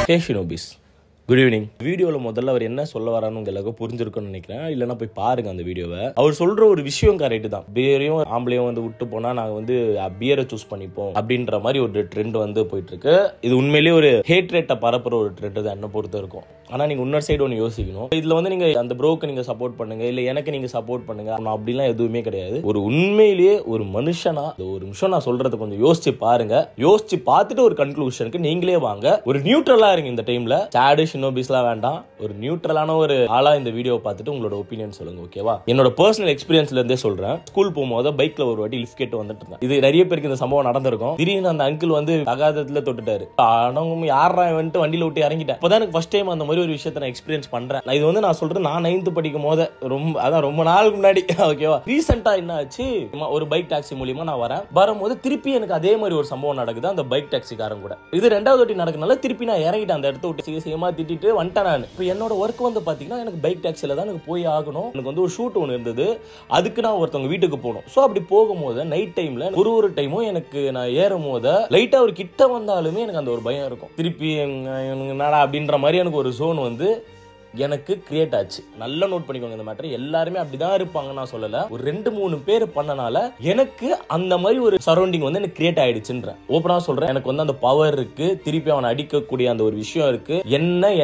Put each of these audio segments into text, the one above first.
Hey Shinobis. Good evening. வீடியோவில் முதல்ல அவர் என்ன சொல்ல வரான்னு எல்லாருக்கும் புரிஞ்சிருக்குன்னு நினைக்கிறேன். இல்லைன்னா போய் பாருங்க அந்த வீடியோவை. அவர் சொல்ற ஒரு விஷயம் கரெக்ட் தான். பியரையும் ஆம்பளையும் வந்து விட்டு போனா நாங்கள் வந்து பியரை சூஸ் பண்ணிப்போம் அப்படின்ற மாதிரி ஒரு ட்ரெண்ட் வந்து போயிட்டு இருக்கு. இது உண்மையிலேயே ஒரு ஹேட் ரேட்டை பரப்புற ஒரு ட்ரெண்ட் தான் என்ன பொறுத்த இருக்கும். ஆனால் நீங்கள் இன்னொரு சைடு ஒன்று யோசிக்கணும். இதில் வந்து நீங்கள் அந்த ப்ரோக்கு நீங்கள் சப்போர்ட் பண்ணுங்க, இல்லை எனக்கு நீங்கள் சப்போர்ட் பண்ணுங்க அப்படிலாம் எதுவுமே கிடையாது. ஒரு உண்மையிலேயே ஒரு மனுஷனா ஒரு நிமிஷம் நான் சொல்றது கொஞ்சம் யோசிச்சு பாருங்க. யோசிச்சு பார்த்துட்டு ஒரு கன்க்ளூஷனுக்கு நீங்களே வாங்க. ஒரு நியூட்ரலா இருங்க இந்த டைம்ல. சாடு ஷினோபிஸ்லாம் வேண்டாம். ஒரு நியூட்ரலான ஒரு ஆளா இந்த வீடியோ பார்த்துட்டு உங்களோட ஒப்பீனியன் சொல்லுங்க. ஓகேவா? என்னோட பர்சனல் எக்ஸ்பீரியன்ஸ்ல இருந்தே சொல்றேன். ஸ்கூல் போகும்போது பைக்ல ஒரு வாட்டி லிஃப்ட் கேட்டு வந்துட்டு இருந்தேன். இது நிறைய பேருக்கு இந்த சம்பவம் நடந்திருக்கும். திடீர்னு அந்த அங்கிள் வந்து தகாதத்துல தொட்டுட்டாரு. யாரா வந்துட்டு வண்டியில விட்டு இறங்கிட்டேன். அப்பதான் எனக்கு ஃபர்ஸ்ட் டைம் அந்த மாதிரி ஒரு விஷயத்தை நான் எக்ஸ்பீரியன்ஸ் பண்றேன். இது வந்து நான் சொல்றேன் நான் 9th படிக்கும் போது ரொம்ப நாளுக்கு முன்னாடி. ஓகேவா? ரீசெண்டா என்ன ஆச்சு, ஒரு பைக் டாக்ஸி மூலியமா நான் வரும்போது திருப்பி எனக்கு அதே மாதிரி ஒரு சம்பவம் நடக்குது அந்த பைக் டாக்ஸிக்காரன் கூட. இது ரெண்டாவது வாட்டி நடக்குனால திருப்பி நான் இறங்கிட்டேன். அந்த இடத்த விட்டு சீக்கிரமா திட்டிட்டு வந்துட்டேன் நான். இப்போ என்னோட ஒர்க் வந்து பாத்தீங்கன்னா எனக்கு பைக் டாக்ஸில தான் எனக்கு போய் ஆகணும். எனக்கு வந்து ஒரு ஷூட் ஒன்று இருந்தது. அதுக்கு நான் ஒருத்தவங்க வீட்டுக்கு போகணும். ஸோ அப்படி போகும்போது நைட் டைம்ல ஒரு டைமும் எனக்கு நான் ஏறும் போது லைட்டா ஒரு கிட்ட வந்தாலுமே எனக்கு அந்த ஒரு பயம் இருக்கும். திருப்பி என்னடா அப்படின்ற மாதிரி எனக்கு ஒரு ஜோன் வந்து எனக்கு கிரியேட் ஆச்சு. நல்லா நோட் பண்ணிக்கோங்க இந்த மேட்டர். எல்லாருமே அப்படிதான் இருப்பாங்க நான் சொல்லல. ஒரு 2-3 பேர் பண்ணனால எனக்கு அந்த மாதிரி ஒரு சரௌண்டிங் வந்து எனக்கு கிரியேட் ஆயிடுச்சுன்ற ஓப்பனா சொல்றேன். எனக்கு வந்து அந்த பவர் இருக்கு. திருப்பி அவனை அடிக்கக்கூடிய அந்த ஒரு விஷயம் இருக்கு.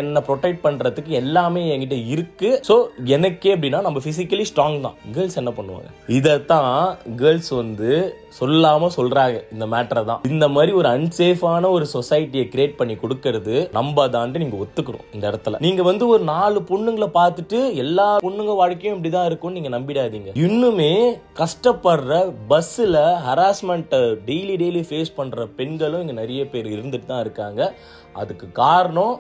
என்ன ப்ரொடெக்ட் பண்றதுக்கு எல்லாமே என்கிட்ட இருக்கு. சோ எனக்கே அப்படின்னா நம்ம பிசிக்கலி ஸ்ட்ராங் தான். கேர்ள்ஸ் என்ன பண்ணுவாங்க, இதத்தான் கேர்ள்ஸ் வந்து சொல்லாம சொல்றாங்க. இந்த மேட்டரை தான் இந்த மாதிரி ஒரு அன்சேஃபான ஒரு சொசைட்டியை கிரியேட் பண்ணி கொடுக்கறது நம்ம தான். நீங்க ஒத்துக்கணும் இந்த இடத்துல. நீங்க வந்து ஒரு 4 பொண்ணுங்களை பார்த்துட்டு எல்லா பொண்ணுங்க வாழ்க்கையும் இப்படிதான் இருக்கும்னு நீங்க நம்பிடாதீங்க. இன்னுமே கஷ்டப்படுற பஸ்ல ஹராஸ்மெண்ட் டெய்லி ஃபேஸ் பண்ற பெண்களும் இங்க நிறைய பேர் இருந்துட்டு தான் இருக்காங்க. அதுக்கு காரணம்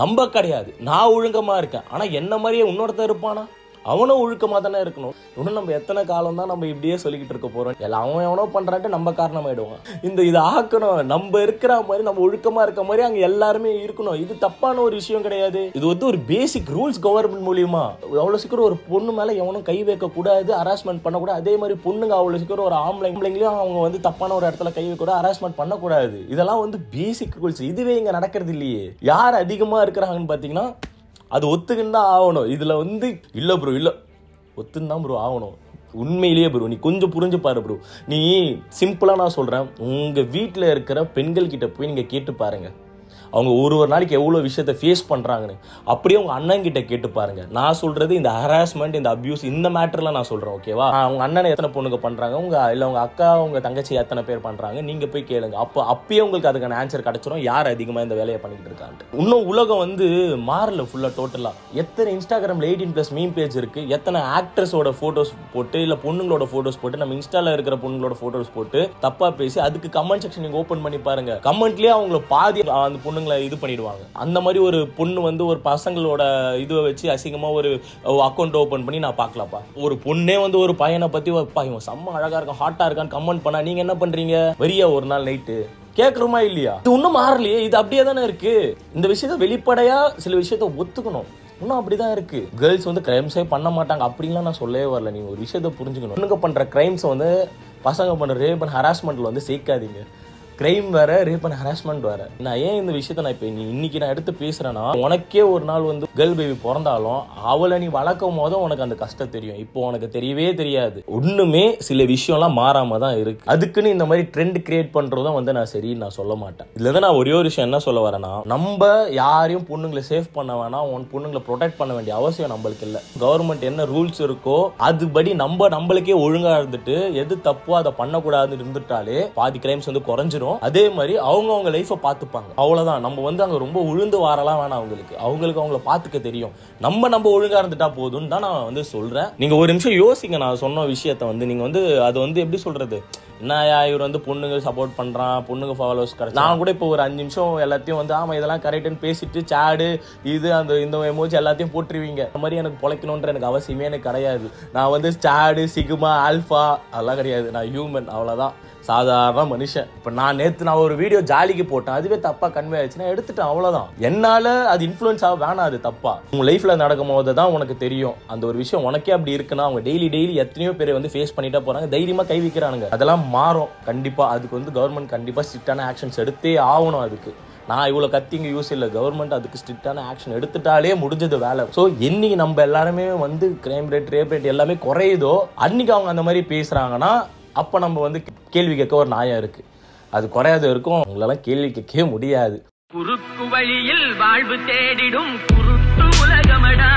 நம்ம கிடையாது. நான் ஒழுங்கமா இருக்கேன். ஆனா என்ன மாதிரியே இன்னொருத்தர் இருப்பானா, அவனும் ஒழுக்கமா தானே இருக்கணும். இன்னும் நம்ம எத்தனை காலம் தான் நம்ம இப்படியே சொல்லிக்கிட்டு இருக்க போறோம். எல்லாம் அவன் எவனோ பண்றான்ட்டு நம்ம காரணமாயிடுவோம். இது ஆக்கணும். நம்ம இருக்கிற மாதிரி நம்ம ஒழுக்கமா இருக்க மாதிரி அங்க எல்லாருமே இருக்கணும். இது தப்பான ஒரு விஷயம் கிடையாது. இது வந்து ஒரு பேசிக் ரூல்ஸ் கவர்மெண்ட் மூலியமா. அவ்வளவு சீக்கிரம் ஒரு பொண்ணு மேல எவனும் கை வைக்க கூடாது, ஹராஸ்மெண்ட் பண்ணக்கூடாது. அதே மாதிரி பொண்ணுங்க அவ்வளவு சீக்கிரம் ஒரு ஆம்பளைங்களையும் அவங்க வந்து தப்பான ஒரு இடத்துல கை வைக்க கூட ஹராஸ்மெண்ட் பண்ணக்கூடாது. இதெல்லாம் வந்து பேசிக் ரூல்ஸ். இதுவே இங்க நடக்கிறது இல்லையே. யார் அதிகமா இருக்கிறாங்கன்னு பாத்தீங்கன்னா அது ஒத்துக்குன்னு தான் ஆகணும். இதுல வந்து இல்ல ப்ரோ, இல்ல ஒத்துன்னு தான் ப்ரோ ஆகணும். உண்மையிலேயே ப்ரோ நீ கொஞ்சம் புரிஞ்சு பாரு ப்ரோ. நீ சிம்பிளா நான் சொல்றேன், உங்க வீட்டுல இருக்கிற பெண்கள் கிட்ட போய் நீங்க கேட்டு பாருங்க. அவங்க ஒரு நாளைக்கு எவ்வளவு விஷயத்தை ஃபேஸ் பண்றாங்கன்னு. அப்படியே உங்க அண்ணன் கிட்ட கேட்டு பாருங்க. நான் சொல்றது இந்த ஹராஸ்மெண்ட், இந்த அபியூஸ், இந்த மேட்டர்ல நான் சொல்றேன். ஓகேவா? அவங்க அண்ணனை எத்தனை பொண்ணுங்க பண்றாங்க, உங்க அக்கா உங்க தங்கச்சி எத்தனை பேர் பண்றாங்க, நீங்க போய் கேளுங்க. அப்பயே உங்களுக்கு அதுக்கான ஆன்சர் கிடைச்சிடும் யார் அதிகமா இந்த வேலையை பண்ணிட்டு இருக்காங்க. இன்னும் உலகம் வந்து மாறல ஃபுல்லா டோட்டலா. எத்தனை இன்ஸ்டாகிராம்ல 18+ மீம் பேஜ் இருக்கு. எத்தனை ஆக்ட்ரஸோட போட்டோஸ் போட்டு இல்ல பொண்ணுங்களோட போட்டோஸ் போட்டு நம்ம இன்ஸ்டால இருக்கிற பொண்ணுங்களோட போட்டோஸ் போட்டு தப்பா பேசி அதுக்கு கமெண்ட் செக்ஷன் நீங்க ஓபன் பண்ணி பாருங்க. கமெண்ட்லயே அவங்கள பாதி அந்த பொண்ணுங்களை இது பண்ணிடுவாங்க. அந்த மாதிரி ஒரு பொண்ணு வந்து ஒரு பசங்களோட இதுவை வச்சு அசிங்கமா ஒரு அக்கௌண்ட் ஓபன் பண்ணி நான் பார்க்கலாப்பா. ஒரு பொண்ணே வந்து ஒரு பையனை பத்தி இவன் செம்ம அழகா இருக்கான், ஹாட்டா இருக்கான்னு கமெண்ட் பண்ணா நீங்க என்ன பண்றீங்க? வரியா ஒரு நாள் நைட்டு கேட்கறோமா இல்லையா? இது ஒன்னும் மாறலையே. இது அப்படியே தானே இருக்கு. இந்த விஷயத்த வெளிப்படையா சில விஷயத்த ஒத்துக்கணும். இன்னும் அப்படிதான் இருக்கு. கேர்ள்ஸ் வந்து கிரைம்ஸே பண்ண மாட்டாங்க அப்படின்லாம் நான் சொல்லவே வரல. நீங்க ஒரு விஷயத்த புரிஞ்சுக்கணும். பொண்ணுங்க பண்ற கிரைம்ஸ் வந்து பசங்க பண்ற ரேப் அண்ட் ஹராஸ்மெண்ட்ல வந்து சேர்க்காதீங்க. கிரைம் வேற, ரேப் அண்ட் ஹராஸ்மெண்ட் வேற. நான் ஏன் இந்த விஷயத்த நான் இப்ப இன்னைக்கு நான் எடுத்து பேசுறேன்னா, உனக்கே ஒரு நாள் வந்து கேர்ள் பேபி பிறந்தாலும் அவளை நீ வளர்க்கும் போது உனக்கு அந்த கஷ்டம் தெரியும். இப்போ உனக்கு தெரியவே தெரியாது. ஒண்ணுமே சில விஷயம்லாம் மாறாம தான் இருக்கு. அதுக்குன்னு இந்த மாதிரி ட்ரெண்ட் கிரியேட் பண்றதும் வந்து நான் சரின்னு நான் சொல்ல மாட்டேன். இதுல நான் ஒரே ஒரு விஷயம் என்ன சொல்ல வரேன்னா, நம்ம யாரையும் பொண்ணுங்களை சேஃப் பண்ண வேணாம், உன் பொண்ணுங்களை ப்ரொடெக்ட் பண்ண வேண்டிய அவசியம் நம்மளுக்கு இல்லை. கவர்மெண்ட் என்ன ரூல்ஸ் இருக்கோ அதுபடி நம்மளுக்கே ஒழுங்கா இருந்துட்டு எது தப்போ அதை பண்ணக்கூடாதுன்னு இருந்துட்டாலே பாதி கிரைம்ஸ் வந்து குறைஞ்சிரும். அதே மாதிரி அவங்க லைஃபை பார்த்துப்பாங்க. அவ்வளவுதான். நம்ம வந்து அங்க ரொம்ப உழுந்து வாரலாம் வேணாம். அவங்களுக்கு அவங்கள பார்த்துக்க தெரியும். நம்ம ஒழுங்கா இருந்துட்டா போதும் தான் நான் வந்து சொல்றேன். நீங்க ஒரு நிமிஷம் யோசிங்க. நான் சொன்ன விஷயத்த வந்து நீங்க வந்து அது வந்து எப்படி சொல்றது, என்னயா இவர் வந்து பொண்ணுங்க சப்போர்ட் பண்றான், பொண்ணுங்க ஃபாலோவர்ஸ் கிடையாது. நான் கூட இப்போ ஒரு 5 நிமிஷம் எல்லாத்தையும் வந்து ஆமா இதெல்லாம் கரெக்ட்னு பேசிட்டு சாடு இது இந்த எமோஜி எல்லாத்தையும் போட்டுருவீங்க. அந்த மாதிரி எனக்கு பொழைக்கணும்ன்ற எனக்கு அவசியமே எனக்கு கிடையாது. நான் வந்து சாடு சிக்மா ஆல்பா அதெல்லாம் கிடையாது. நான் ஹியூமன், அவ்வளவுதான். சாதாரண மனுஷன். இப்ப நான் ஒரு வீடியோ ஜாலிக்கு போட்டேன், அதுவே தப்பா கன்வே ஆயிடுச்சுன்னா எடுத்துட்டேன், அவ்வளவுதான். என்னால அது இன்ஃப்ளூயன்ஸ் ஆக வேணாம். அது தப்பா உங்க லைஃப்ல நடக்கும் போது தான் உனக்கு தெரியும் அந்த ஒரு விஷயம். உனக்கே அப்படி இருக்குன்னா அவங்க டெய்லி எத்தனையோ பேர் வந்து ஃபேஸ் பண்ணிட்டா போறாங்க, தைரியமா கை வைக்கிறானுங்க. அதெல்லாம் மாறும் கண்டிப்பா. அதுக்கு வந்து கவர்மெண்ட் கண்டிப்பா ஸ்ட்ரிக்டான ஆக்ஷன்ஸ் எடுத்தே ஆகணும். அதுக்கு நான் இவ்வளோ கத்திங்க யூஸ் இல்லை, கவர்மெண்ட் அதுக்கு ஸ்ட்ரிக்டான ஆக்ஷன் எடுத்துட்டாலே முடிஞ்சது வேலை. ஸோ என்னைக்கு நம்ம எல்லாருமே வந்து கிரைம் ரேட், ரேப் ரேட் எல்லாமே குறையுதோ அன்னைக்கு அவங்க அந்த மாதிரி பேசுகிறாங்கன்னா அப்போ நம்ம வந்து கேள்வி கேட்க ஒரு நியாயம் இருக்குது. அது குறையாத இருக்கும், அவங்களெல்லாம் கேள்வி கேட்கவே முடியாது. குறுக்கு வழியில் வாழ்வு தேடிடும் குருட்டு உலகமடா.